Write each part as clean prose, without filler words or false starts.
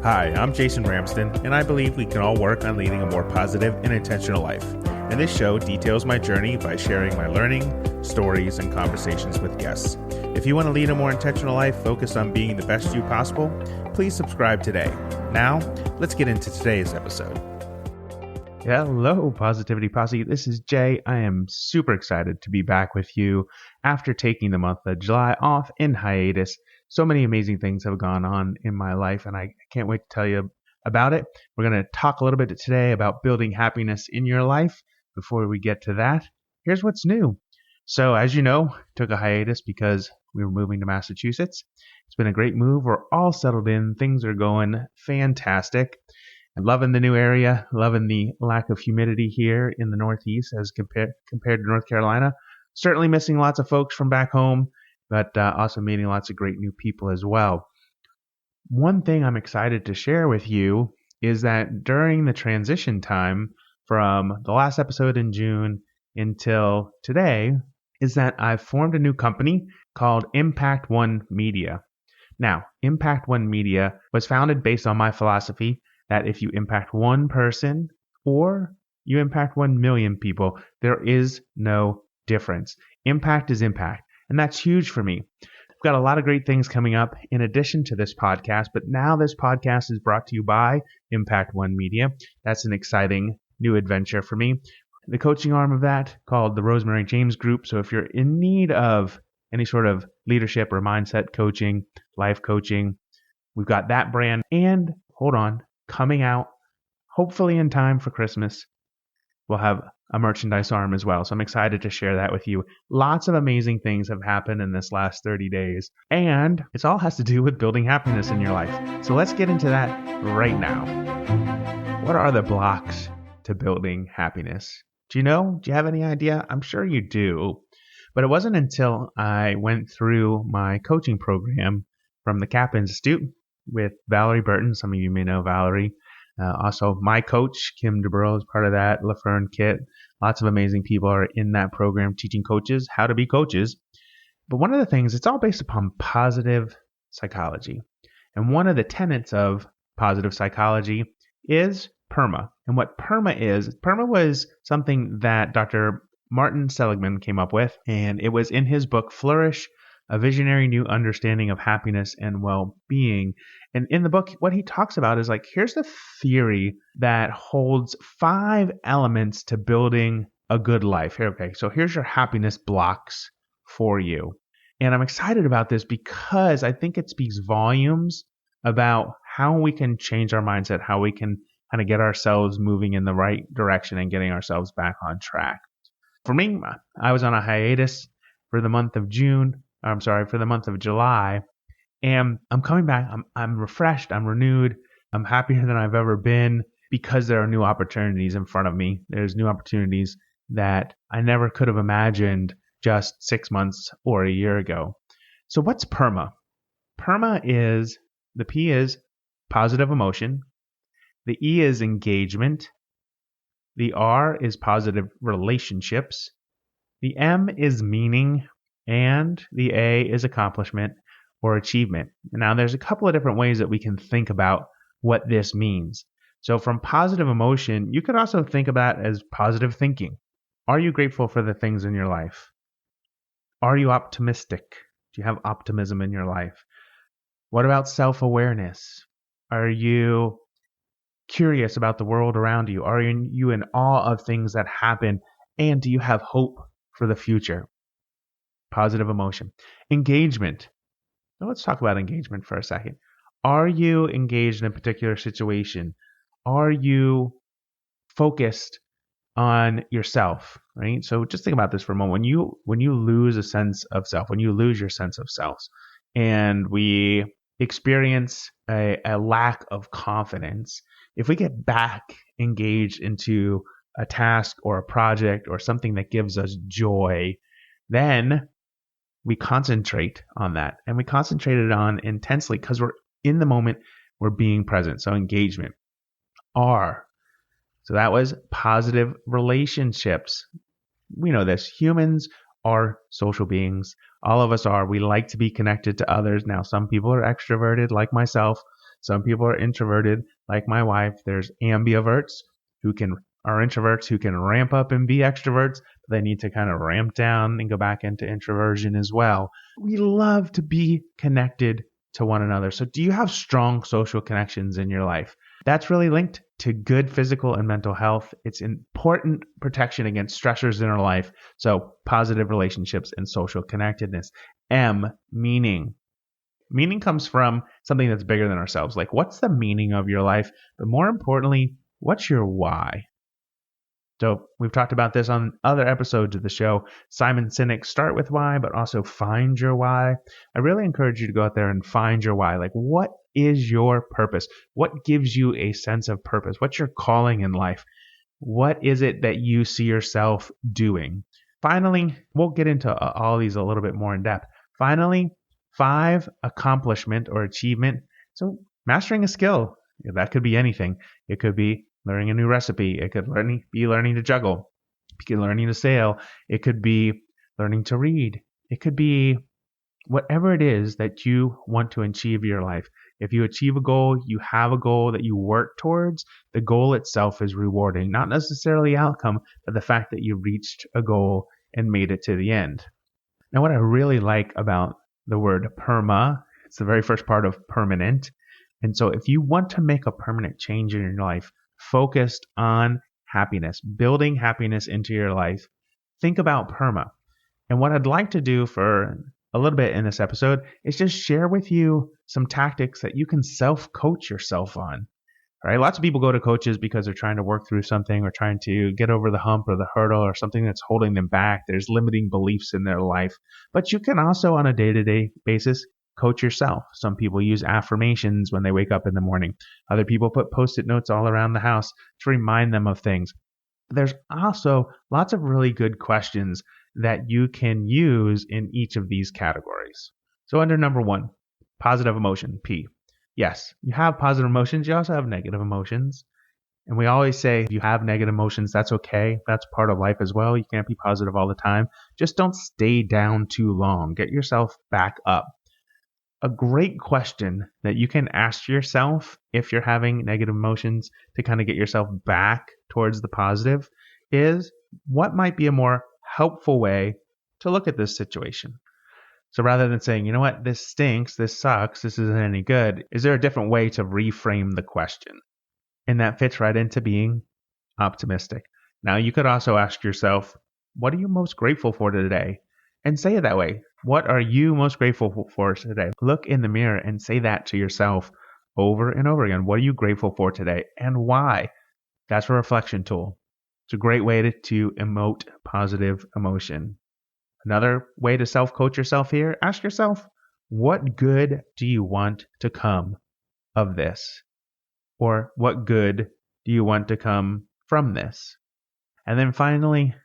Hi, I'm Jason Ramsden, and I believe we can all work on leading a more positive and intentional life. And this show details my journey by sharing my learning, stories, and conversations with guests. If you want to lead a more intentional life focused on being the best you possible, please subscribe today. Now, let's get into today's episode. Hello, Positivity Posse. This is Jay. I am super excited to be back with you after taking the month of July off in hiatus. So many amazing things have gone on in my life, and I can't wait to tell you about it. We're going to talk a little bit today about building happiness in your life. Before we get to that, here's what's new. So, as you know, took a hiatus because we were moving to Massachusetts. It's been a great move. We're all settled in. Things are going fantastic. I'm loving the new area, loving the lack of humidity here in the Northeast as compared to North Carolina. Certainly missing lots of folks from back home, but also meeting lots of great new people as well. One thing I'm excited to share with you is that during the transition time from the last episode in June until today is that I've formed a new company called Impact One Media. Now, Impact One Media was founded based on my philosophy that if you impact one person or you impact 1 million people, there is no difference. Impact is impact. And that's huge for me. I've got a lot of great things coming up in addition to this podcast, but now this podcast is brought to you by Impact One Media. That's an exciting new adventure for me. The coaching arm of that called the Rosemary James Group. So if you're in need of any sort of leadership or mindset coaching, life coaching, we've got that brand. And hold on, coming out hopefully in time for Christmas, we'll have a merchandise arm as well. So I'm excited to share that with you. Lots of amazing things have happened in this last 30 days, and it all has to do with building happiness in your life. So let's get into that right now. What are the blocks to building happiness? Do you know? Do you have any idea? I'm sure you do. But it wasn't until I went through my coaching program from the CAP Institute with Valerie Burton. Some of you may know Valerie. Also, my coach, Kim DeBurle, is part of that. LaFern Kit. Lots of amazing people are in that program teaching coaches how to be coaches. But one of the things, it's all based upon positive psychology. And one of the tenets of positive psychology is PERMA. And what PERMA was something that Dr. Martin Seligman came up with. And it was in his book, Flourish, A Visionary New Understanding of Happiness and Well-Being. And in the book, what he talks about is like, here's the theory that holds 5 elements to building a good life. Okay, so here's your happiness blocks for you. And I'm excited about this because I think it speaks volumes about how we can change our mindset, how we can kind of get ourselves moving in the right direction and getting ourselves back on track. For me, I was on a hiatus for the month of for the month of July. And I'm coming back. I'm refreshed. I'm renewed. I'm happier than I've ever been because there are new opportunities in front of me. There's new opportunities that I never could have imagined just 6 months or a year ago. So what's PERMA? PERMA is, the P is positive emotion. The E is engagement. The R is positive relationships. The M is meaning. And the A is accomplishment or achievement. Now, there's a couple of different ways that we can think about what this means. So from positive emotion, you could also think about it as positive thinking. Are you grateful for the things in your life? Are you optimistic? Do you have optimism in your life? What about self-awareness? Are you curious about the world around you? Are you in awe of things that happen? And do you have hope for the future? Positive emotion. Engagement. Now let's talk about engagement for a second. Are you engaged in a particular situation? Are you focused on yourself, right? So just think about this for a moment. When you lose a sense of self, when you lose your sense of self, and we experience a lack of confidence, if we get back engaged into a task or a project or something that gives us joy, then we concentrate on that, and we concentrate it on intensely because we're in the moment, we're being present. So engagement. R. So that was positive relationships. We know this. Humans are social beings. All of us are. We like to be connected to others. Now, some people are extroverted like myself. Some people are introverted, like my wife. There's ambiverts are introverts who can ramp up and be extroverts, but they need to kind of ramp down and go back into introversion as well. We love to be connected to one another. So do you have strong social connections in your life? That's really linked to good physical and mental health. It's important protection against stressors in our life. So positive relationships and social connectedness. M, meaning. Meaning comes from something that's bigger than ourselves. Like, what's the meaning of your life? But more importantly, what's your why? So we've talked about this on other episodes of the show. Simon Sinek's Start With Why, but also Find Your Why. I really encourage you to go out there and find your why. Like, what is your purpose? What gives you a sense of purpose? What's your calling in life? What is it that you see yourself doing? Finally, we'll get into all these a little bit more in depth. Finally, 5, accomplishment or achievement. So mastering a skill, that could be anything. It could be learning a new recipe. It could be learning to juggle. It could be learning to sail. It could be learning to read. It could be whatever it is that you want to achieve in your life. If you achieve a goal, you have a goal that you work towards, the goal itself is rewarding. Not necessarily outcome, but the fact that you reached a goal and made it to the end. Now, what I really like about the word PERMA, it's the very first part of permanent. And so if you want to make a permanent change in your life, focused on happiness, building happiness into your life, think about PERMA. And what I'd like to do for a little bit in this episode is just share with you some tactics that you can self-coach yourself on. Right? Lots of people go to coaches because they're trying to work through something or trying to get over the hump or the hurdle or something that's holding them back. There's limiting beliefs in their life. But you can also, on a day-to-day basis, coach yourself. Some people use affirmations when they wake up in the morning. Other people put Post-it notes all around the house to remind them of things. There's also lots of really good questions that you can use in each of these categories. So under number 1, positive emotion, P. Yes, you have positive emotions. You also have negative emotions. And we always say if you have negative emotions, that's okay. That's part of life as well. You can't be positive all the time. Just don't stay down too long. Get yourself back up. A great question that you can ask yourself if you're having negative emotions to kind of get yourself back towards the positive is, what might be a more helpful way to look at this situation? So rather than saying, you know what, this stinks, this sucks, this isn't any good, is there a different way to reframe the question? And that fits right into being optimistic. Now, you could also ask yourself, what are you most grateful for today? And say it that way. What are you most grateful for today? Look in the mirror and say that to yourself over and over again. What are you grateful for today and why? That's a reflection tool. It's a great way to emote positive emotion. Another way to self-coach yourself here, ask yourself, what good do you want to come of this? Or what good do you want to come from this? And then finally,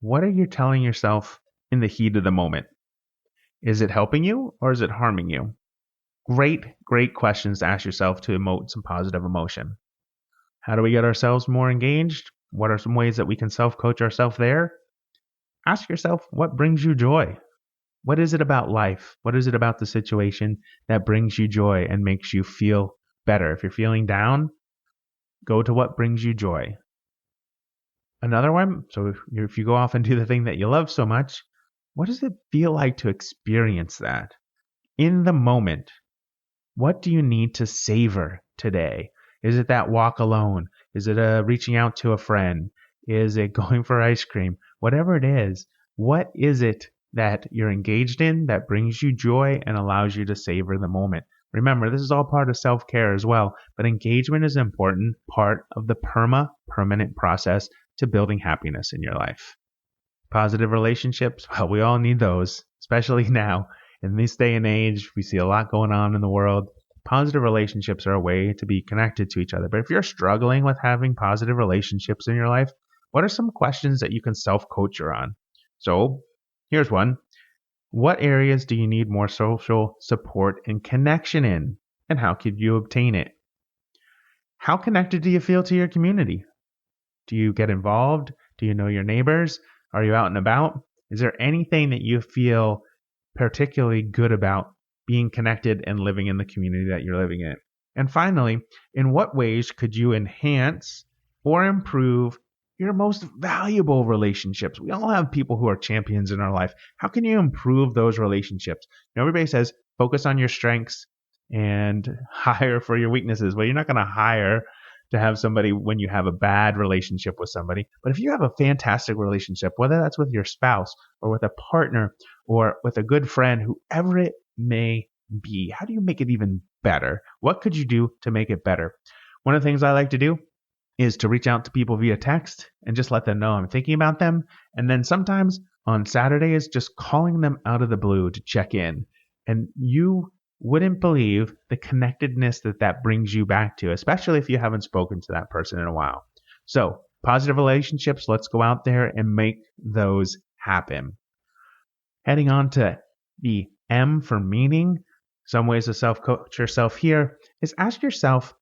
what are you telling yourself in the heat of the moment? Is it helping you or is it harming you? Great questions to ask yourself to emote some positive emotion. How do we get ourselves more engaged? What are some ways that we can self-coach ourselves there? Ask yourself, what brings you joy? What is it about life? What is it about the situation that brings you joy and makes you feel better? If you're feeling down, go to what brings you joy. Another one, so if you go off and do the thing that you love so much, what does it feel like to experience that? In the moment, what do you need to savor today? Is it that walk alone? Is it reaching out to a friend? Is it going for ice cream? Whatever it is, what is it that you're engaged in that brings you joy and allows you to savor the moment? Remember, this is all part of self-care as well, but engagement is an important part of the permanent process to building happiness in your life. Positive relationships, well, we all need those, especially now. In this day and age, we see a lot going on in the world. Positive relationships are a way to be connected to each other. But if you're struggling with having positive relationships in your life, what are some questions that you can self-coach her on? So here's one. What areas do you need more social support and connection in? And how could you obtain it? How connected do you feel to your community? Do you get involved? Do you know your neighbors? Are you out and about? Is there anything that you feel particularly good about being connected and living in the community that you're living in? And finally, in what ways could you enhance or improve your most valuable relationships? We all have people who are champions in our life. How can you improve those relationships? Everybody says focus on your strengths and hire for your weaknesses. Well, you're not going to hire to have somebody when you have a bad relationship with somebody. But if you have a fantastic relationship, whether that's with your spouse or with a partner or with a good friend, whoever it may be, how do you make it even better? What could you do to make it better? One of the things I like to do is to reach out to people via text and just let them know I'm thinking about them. And then sometimes on Saturdays, just calling them out of the blue to check in. And you wouldn't believe the connectedness that brings you back to, especially if you haven't spoken to that person in a while. So positive relationships, let's go out there and make those happen. Heading on to the M for meaning, some ways to self-coach yourself here is ask yourself,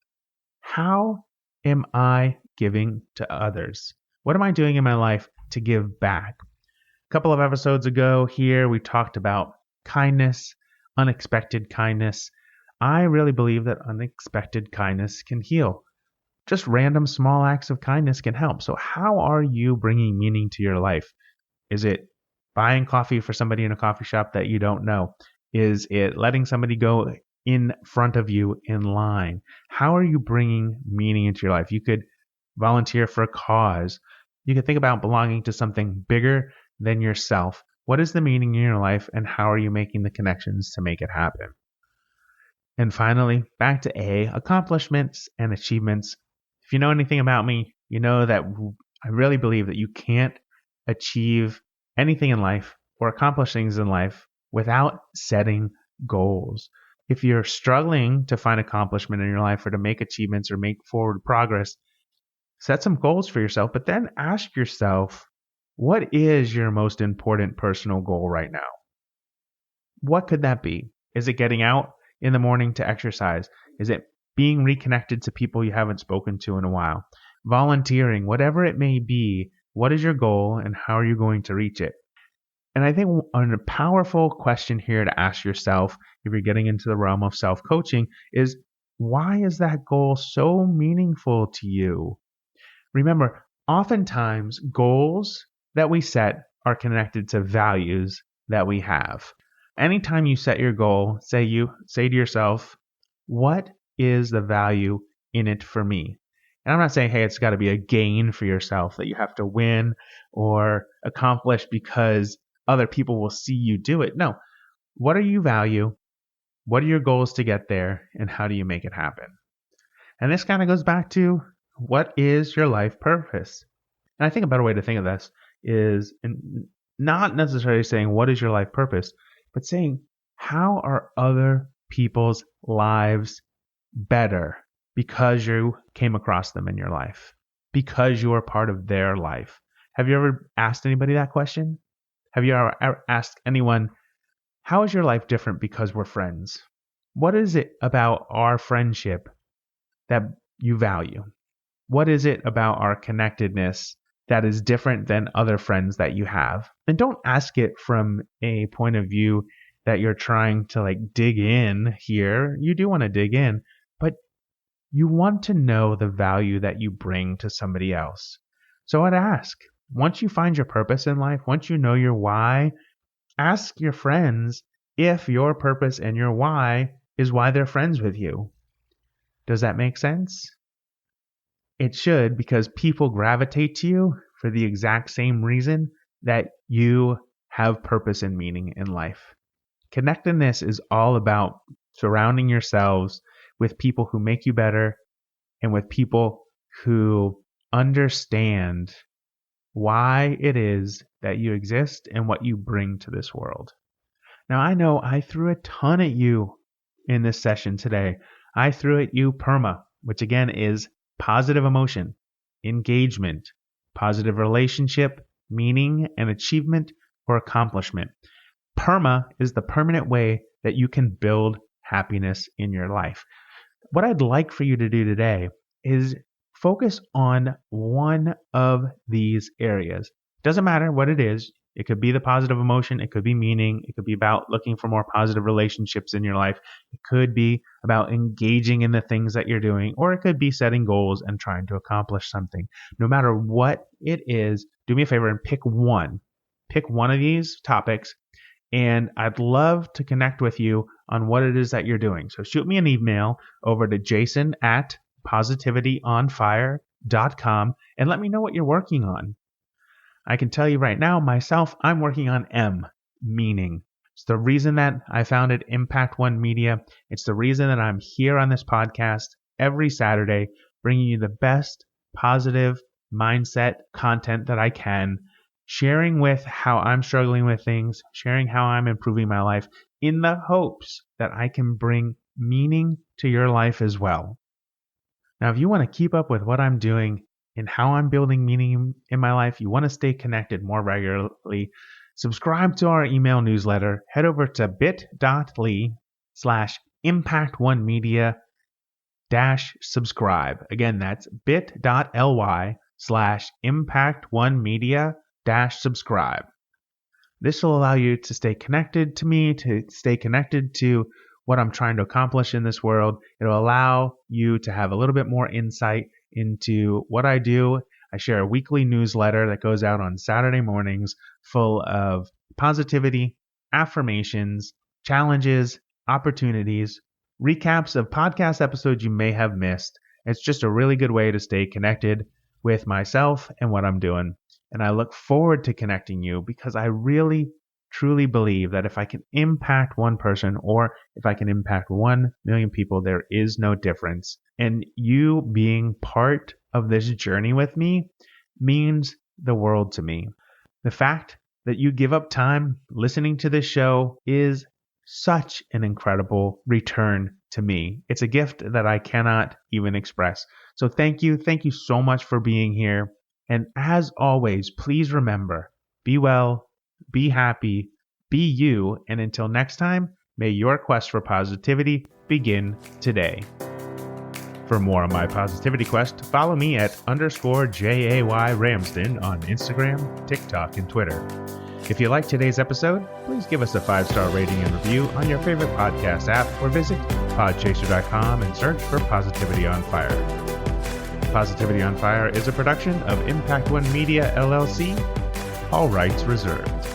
how am I giving to others? What am I doing in my life to give back? A couple of episodes ago here, we talked about kindness, unexpected kindness. I really believe that unexpected kindness can heal. Just random small acts of kindness can help. So how are you bringing meaning to your life? Is it buying coffee for somebody in a coffee shop that you don't know? Is it letting somebody go in front of you in line? How are you bringing meaning into your life? You could volunteer for a cause. You could think about belonging to something bigger than yourself. What is the meaning in your life, and how are you making the connections to make it happen? And finally, back to A, accomplishments and achievements. If you know anything about me, you know that I really believe that you can't achieve anything in life or accomplish things in life without setting goals. If you're struggling to find accomplishment in your life or to make achievements or make forward progress, set some goals for yourself, but then ask yourself, what is your most important personal goal right now? What could that be? Is it getting out in the morning to exercise? Is it being reconnected to people you haven't spoken to in a while? Volunteering, whatever it may be, what is your goal and how are you going to reach it? And I think a powerful question here to ask yourself if you're getting into the realm of self-coaching is, why is that goal so meaningful to you? Remember, oftentimes goals that we set are connected to values that we have. Anytime you set your goal, say to yourself, what is the value in it for me? And I'm not saying, hey, it's got to be a gain for yourself that you have to win or accomplish because other people will see you do it. No. What do you value? What are your goals to get there? And how do you make it happen? And this kind of goes back to, what is your life purpose? And I think a better way to think of this is not necessarily saying, what is your life purpose, but saying, how are other people's lives better because you came across them in your life, because you are part of their life? Have you ever asked anybody that question? Have you ever asked anyone, how is your life different because we're friends? What is it about our friendship that you value? What is it about our connectedness that is different than other friends that you have? And don't ask it from a point of view that you're trying to dig in here. You do want to dig in, but you want to know the value that you bring to somebody else. So I'd ask, once you find your purpose in life, once you know your why, ask your friends if your purpose and your why is why they're friends with you. Does that make sense? It should, because people gravitate to you for the exact same reason that you have purpose and meaning in life. Connectedness is all about surrounding yourselves with people who make you better and with people who understand why it is that you exist and what you bring to this world. Now, I know I threw a ton at you in this session today. I threw at you PERMA, which again is positive emotion, engagement, positive relationship, meaning and achievement or accomplishment. PERMA is the permanent way that you can build happiness in your life. What I'd like for you to do today is focus on one of these areas. Doesn't matter what it is. It could be the positive emotion. It could be meaning. It could be about looking for more positive relationships in your life. It could be about engaging in the things that you're doing, or it could be setting goals and trying to accomplish something. No matter what it is, do me a favor and pick one. Pick one of these topics, and I'd love to connect with you on what it is that you're doing. So shoot me an email over to jason@positivityonfire.com and let me know what you're working on. I can tell you right now, myself, I'm working on M, meaning. It's the reason that I founded Impact One Media. It's the reason that I'm here on this podcast every Saturday, bringing you the best positive mindset content that I can, sharing with how I'm struggling with things, sharing how I'm improving my life in the hopes that I can bring meaning to your life as well. Now, if you want to keep up with what I'm doing and how I'm building meaning in my life, you want to stay connected more regularly, subscribe to our email newsletter. Head over to bit.ly/impactonemedia-subscribe. Again, that's bit.ly/impactonemedia-subscribe. This will allow you to stay connected to me, to stay connected to what I'm trying to accomplish in this world. It'll allow you to have a little bit more insight into what I do. I share a weekly newsletter that goes out on Saturday mornings full of positivity, affirmations, challenges, opportunities, recaps of podcast episodes you may have missed. It's just a really good way to stay connected with myself and what I'm doing. And I look forward to connecting you because I really, truly believe that if I can impact one person or if I can impact 1 million people, there is no difference. And you being part of this journey with me means the world to me. The fact that you give up time listening to this show is such an incredible return to me. It's a gift that I cannot even express. So thank you. Thank you so much for being here. And as always, please remember, be well, be happy, be you, and until next time, may your quest for positivity begin today. For more on my positivity quest, follow me at _JAY Ramsden on Instagram, TikTok, and Twitter. If you liked today's episode, please give us a 5-star rating and review on your favorite podcast app or visit podchaser.com and search for Positivity on Fire. Positivity on Fire is a production of Impact One Media, LLC. All rights reserved.